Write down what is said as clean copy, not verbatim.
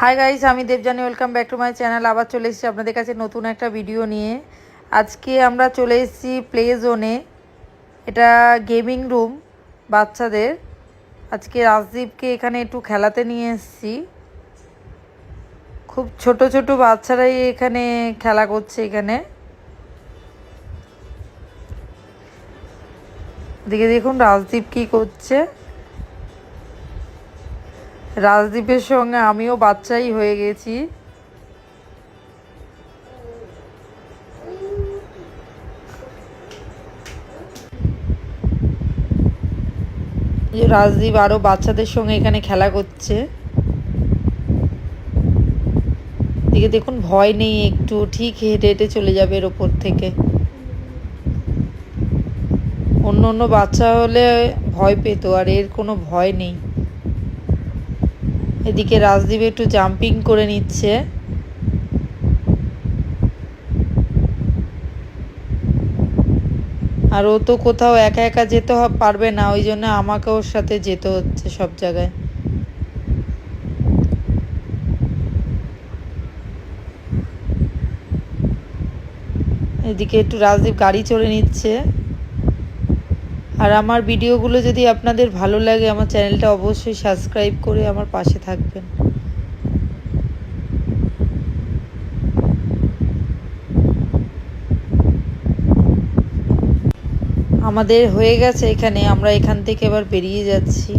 Hi guys আমি Debjani welcome back to my channel. আবার চলে এসেছি আপনাদের কাছে নতুন একটা ভিডিও নিয়ে। আজকে আমরা চলে এসেছি প্লে জোনে। এটা গেমিং রুম বাচ্চাদের। আজকে রাজদীপকে এখানে একটু খেলাতে নিয়ে এসেছি। খুব ছোট ছোট বাচ্চারাই এখানে খেলা করছে। এখানে দিকে দেখুন রাজদীপ কি করছে। রাজদীপের সঙ্গে আমিও বাচ্চাই হয়ে গেছি। রাজদীপ আরও বাচ্চাদের সঙ্গে এখানে খেলা করছে। দিকে দেখুন ভয় নেই একটু, ঠিক হেঁটে হেঁটে চলে যাবে এর ওপর থেকে। অন্য অন্য বাচ্চা হলে ভয় পেত, আর এর কোনো ভয় নেই। এদিকে রাজদীপ একটু জাম্পিং করে নিচ্ছে। আর ও তো কোথাও একা একা যেতে পারবে না, ওই জন্য আমাকে ওর সাথে যেতে হচ্ছে সব জায়গায়। এদিকে একটু রাজদীপ গাড়ি চড়ে নিচ্ছে। আর আমার ভিডিওগুলো যদি আপনাদের ভালো লাগে আমার চ্যানেলটা অবশ্যই সাবস্ক্রাইব করে আমার পাশে থাকবেন। আমাদের হয়ে গেছে এখানে, আমরা এখান থেকে এবার বেরিয়ে যাচ্ছি।